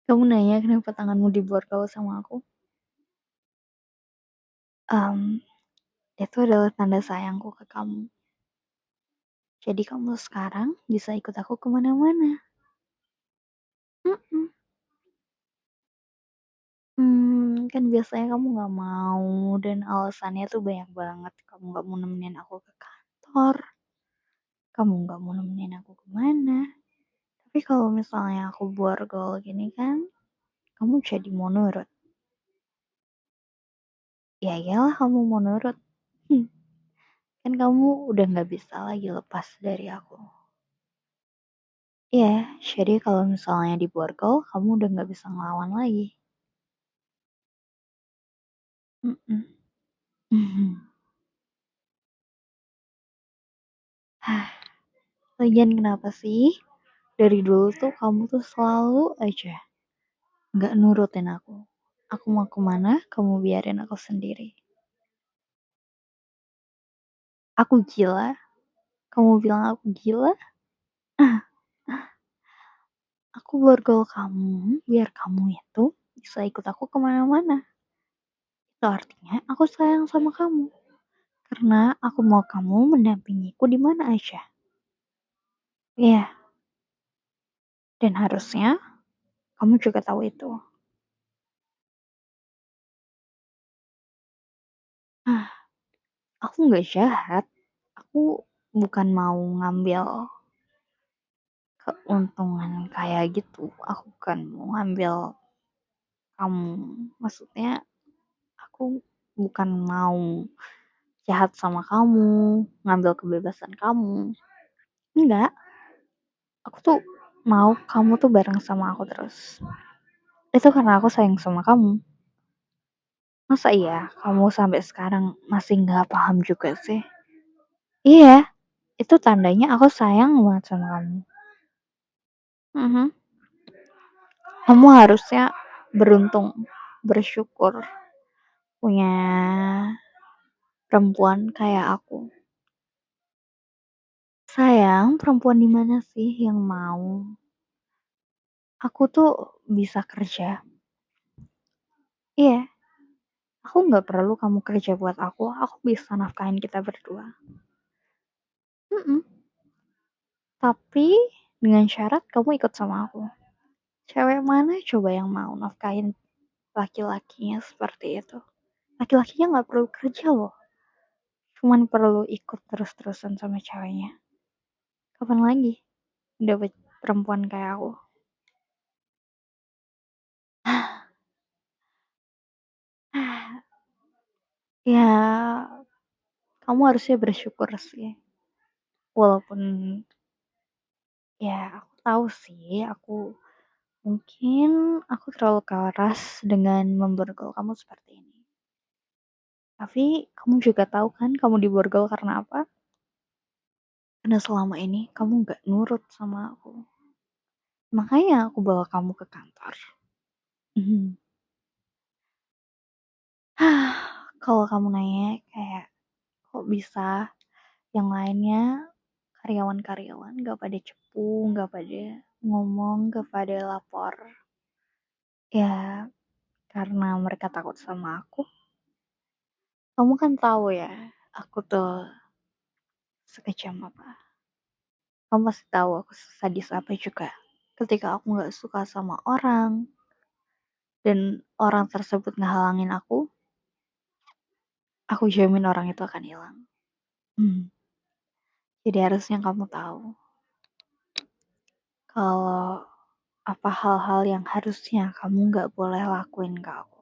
Kamu nanya kenapa tanganmu diborgol sama aku? Mmm, itu adalah tanda sayangku ke kamu. Jadi kamu sekarang bisa ikut aku ke mana-mana. Mhm. Kan biasanya kamu nggak mau dan alasannya tuh banyak banget. Kamu nggak mau nemenin aku ke kantor, kamu nggak mau nemenin aku ke mana. Tapi kalau misalnya aku borgol gini kan, kamu jadi mau nurut. Ya iyalah kamu mau nurut. Kan kamu udah nggak bisa lagi lepas dari aku. Iya, jadi kalau misalnya diborgol, kamu udah nggak bisa ngelawan lagi. Mhm. Mhm. Hah, lagian kenapa sih dari dulu tuh kamu tuh selalu aja nggak nurutin aku. Aku mau kemana, kamu biarin aku sendiri. Aku gila? Kamu bilang aku gila? Aku borgol kamu biar kamu itu bisa ikut aku kemana mana. Itu artinya aku sayang sama kamu. Karena aku mau kamu mendampingiku di mana aja. Iya, dan harusnya kamu juga tahu itu. Ah, aku nggak jahat. Aku bukan mau ngambil keuntungan kayak gitu. Aku bukan mau ngambil kamu. Maksudnya aku bukan mau jahat sama kamu, ngambil kebebasan kamu. Enggak, aku tuh mau kamu tuh bareng sama aku terus. Itu karena aku sayang sama kamu. Masa iya kamu sampai sekarang masih nggak paham juga sih? Iya, itu tandanya aku sayang banget sama kamu. Mhm. Kamu harusnya beruntung, bersyukur punya perempuan kayak aku. Sayang, perempuan di mana sih yang mau? Aku tuh bisa kerja. Iya, aku nggak perlu kamu kerja buat aku bisa nafkahin kita berdua. Mhm, tapi dengan syarat kamu ikut sama aku. Cewek mana coba yang mau nafkahin laki-lakinya seperti itu? Laki-lakinya nggak perlu kerja loh, cuman perlu ikut terus-terusan sama ceweknya. Kapan lagi dapet perempuan kayak aku? Ya, kamu harusnya bersyukur sih. Walaupun ya aku tahu sih, mungkin aku terlalu keras dengan memborgol kamu seperti ini. Tapi kamu juga tahu kan kamu diborgol karena apa? Karena selama ini kamu nggak nurut sama aku. Makanya aku bawa kamu ke kantor. Mhm. Kalau kamu nanya kayak, kok bisa yang lainnya karyawan-karyawan nggak pada cepu, nggak pada ngomong, nggak pada lapor. Ya, karena mereka takut sama aku. Kamu kan tahu ya, aku tuh sekejam apa. Kamu pasti tahu aku sadis apa juga. Ketika aku nggak suka sama orang dan orang tersebut ngehalangin aku jamin orang itu akan hilang. Hmm. Jadi harusnya kamu tahu kalau apa hal-hal yang harusnya kamu nggak boleh lakuin ke aku.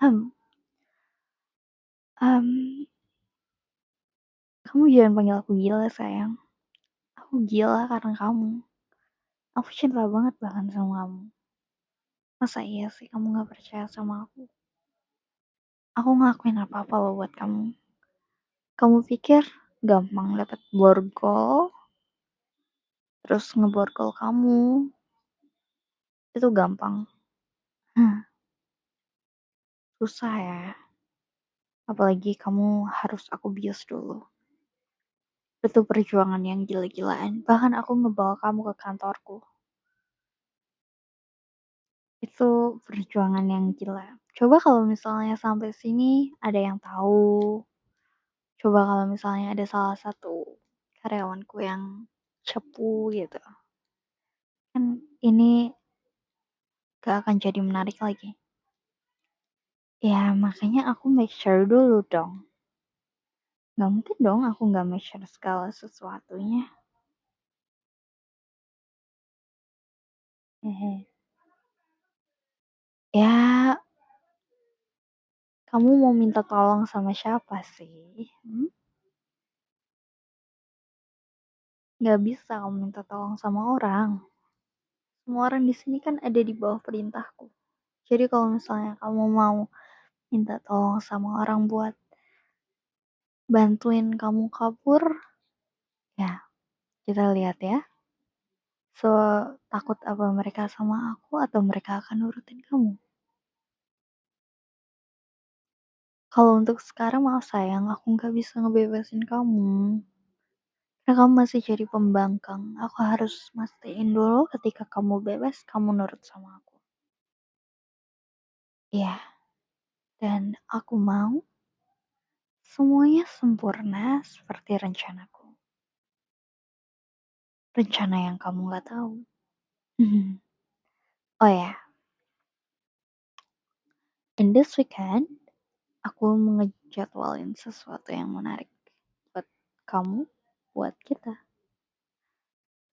Hmm, mmm, kamu jangan panggil aku gila sayang. Aku gila karena kamu. Aku cinta banget bahkan sama kamu. Masa iya sih kamu nggak percaya sama aku? Aku ngelakuin apa-apa loh buat kamu. Kamu pikir gampang dapet borgol, terus ngeborgol kamu, itu gampang? Hah, susah ya. Apalagi kamu harus aku bius dulu. Itu perjuangan yang gila-gilaan, bahkan aku ngebawa kamu ke kantorku. Itu perjuangan yang gila. Coba kalau misalnya sampai sini ada yang tahu, coba kalau misalnya ada salah satu karyawanku yang cepu gitu, kan ini gak akan jadi menarik lagi. Ya makanya aku make sure dulu dong. Gak mungkin dong aku gak make sure segala sesuatunya. Hehe. Ya, kamu mau minta tolong sama siapa sih? Nggak bisa kamu minta tolong sama orang. Semua orang di sini kan ada di bawah perintahku. Jadi kalau misalnya kamu mau minta tolong sama orang buat bantuin kamu kabur, ya kita lihat ya. So, takut apa mereka sama aku atau mereka akan nurutin kamu? Kalau untuk sekarang maaf sayang, aku nggak bisa ngebebasin kamu. Karena kamu masih jadi pembangkang. Aku harus mastiin dulu ketika kamu bebas, kamu nurut sama aku. Iya, dan aku mau semuanya sempurna seperti rencanaku. Rencana yang kamu nggak tahu. Oh ya, in this weekend, aku ngejadwalin sesuatu yang menarik buat kamu, buat kita.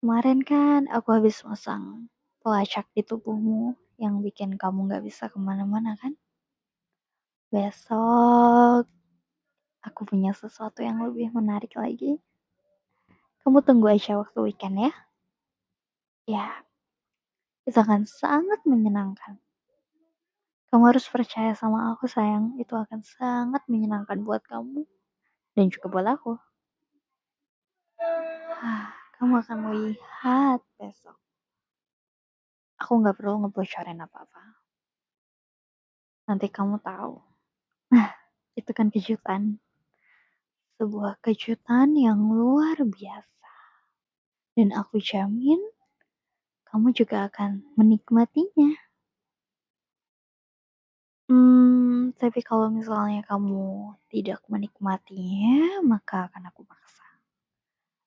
Kemarin kan aku habis masang pelacak di tubuhmu yang bikin kamu nggak bisa kemana-mana kan? Besok aku punya sesuatu yang lebih menarik lagi. Kamu tunggu aja waktu weekend ya. Ya, itu akan sangat menyenangkan. Kamu harus percaya sama aku sayang, itu akan sangat menyenangkan buat kamu dan juga buat aku. Kamu akan lihat besok. Aku nggak perlu ngebocorin apa-apa. Nanti kamu tahu. Nah, itu kan kejutan. Sebuah kejutan yang luar biasa. Dan aku jamin kamu juga akan menikmatinya. Tapi kalau misalnya kamu tidak menikmatinya, maka akan aku paksa.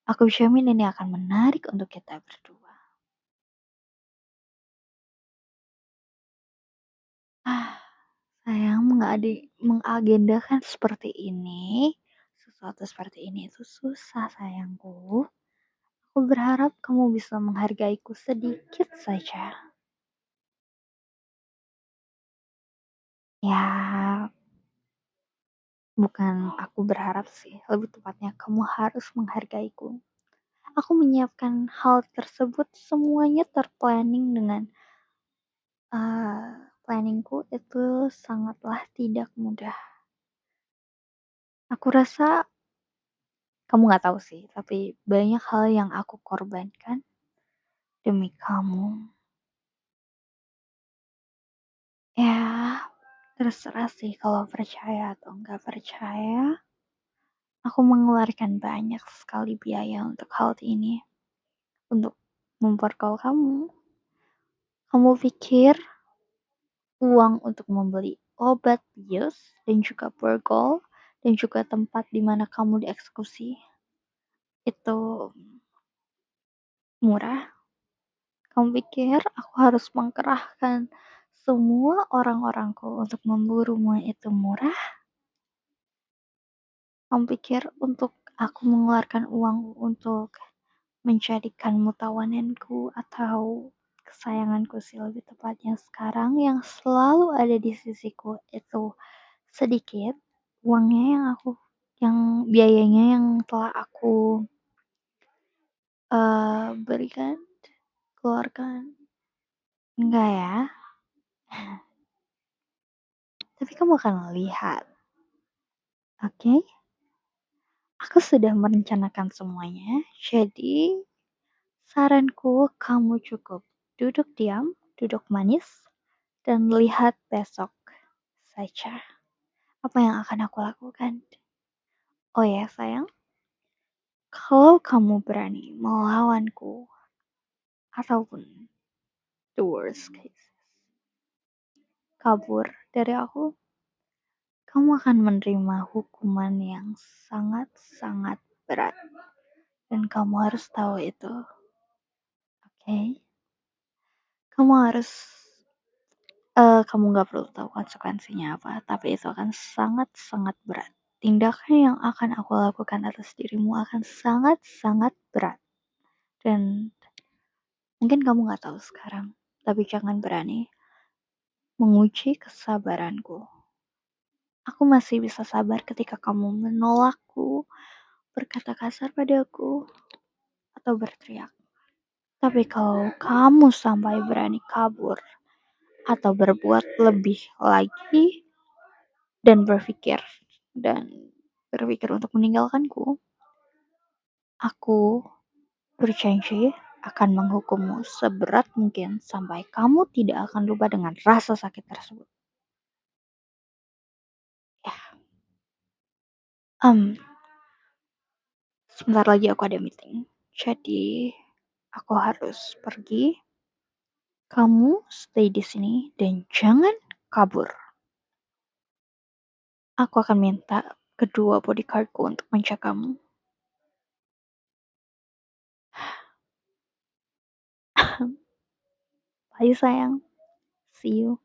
Aku jamin ini akan menarik untuk kita berdua. Ah, sayang mengagendakan seperti ini, sesuatu seperti ini itu susah sayangku. Aku berharap kamu bisa menghargaiku sedikit saja. Ya, bukan aku berharap sih, lebih tepatnya kamu harus menghargaiku. Aku menyiapkan hal tersebut semuanya terplanning dengan planningku itu sangatlah tidak mudah. Aku rasa kamu nggak tahu sih, tapi banyak hal yang aku korbankan demi kamu. Ya, terserah sih kalau percaya atau nggak percaya. Aku mengeluarkan banyak sekali biaya untuk hal ini, untuk memperkol kamu. Kamu pikir uang untuk membeli obat bius dan juga borgol dan juga tempat di mana kamu dieksekusi itu murah? Kamu pikir aku harus mengkerahkan semua orang-orangku untuk memburumu itu murah? Kamu pikir untuk aku mengeluarkan uang untuk menjadikanmu tawananku atau kesayanganku sih lebih tepatnya sekarang yang selalu ada di sisiku itu sedikit uangnya yang biayanya yang telah aku berikan, keluarkan. Enggak ya? Tapi kamu akan lihat, oke? Aku sudah merencanakan semuanya, jadi saranku kamu cukup duduk diam, duduk manis, dan lihat besok saja apa yang akan aku lakukan. Oh ya sayang, Kalau kamu berani melawanku ataupun the worst case, kabur dari aku, kamu akan menerima hukuman yang sangat-sangat berat. Dan kamu harus tahu itu, oke? Kamu harus, kamu nggak perlu tahu konsekuensinya apa, tapi itu akan sangat-sangat berat. Tindakan yang akan aku lakukan atas dirimu akan sangat-sangat berat. Dan mungkin kamu nggak tahu sekarang, tapi jangan berani menguji kesabaranku. Aku masih bisa sabar ketika kamu menolakku, berkata kasar padaku, atau berteriak. Tapi kalau kamu sampai berani kabur atau berbuat lebih lagi dan dan berpikir untuk meninggalkanku, aku berjanji akan menghukummu seberat mungkin sampai kamu tidak akan lupa dengan rasa sakit tersebut. Ya, sebentar lagi aku ada meeting. Jadi aku harus pergi. Kamu stay di sini dan jangan kabur. Aku akan minta kedua bodyguardku untuk menjagamu. Bye sayang. See you.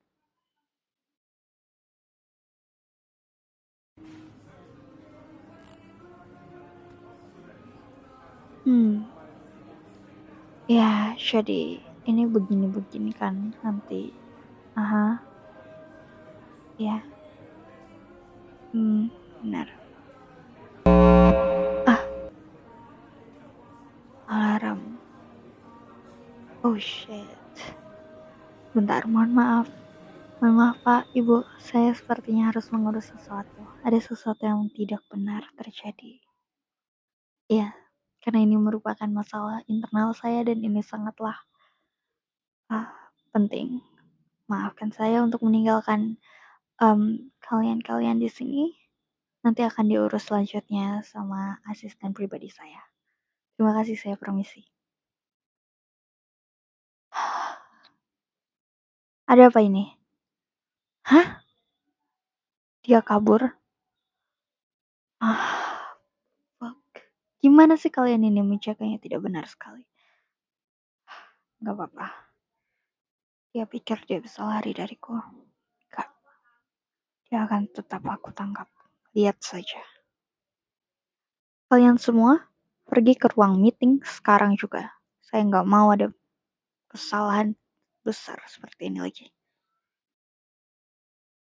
Ya, jadi ini begini-begini kan nanti. Aha, ya. Benar. Ah, alarm. Oh shit. Bentar, mohon maaf. Mohon maaf Pak, Ibu. Saya sepertinya harus mengurus sesuatu. Ada sesuatu yang tidak benar terjadi. Ya, karena ini merupakan masalah internal saya dan ini sangatlah penting. Maafkan saya untuk meninggalkan kalian-kalian di sini. Nanti akan diurus selanjutnya sama asisten pribadi saya. Terima kasih, saya permisi. Ada apa ini? Hah? Dia kabur? Ah, fuck. Gimana sih kalian ini menjaganya tidak benar sekali? Gak apa-apa. Dia pikir dia bisa lari dariku. Gak. Dia akan tetap aku tangkap. Lihat saja. Kalian semua pergi ke ruang meeting sekarang juga. Saya nggak mau ada kesalahan besar seperti ini lagi.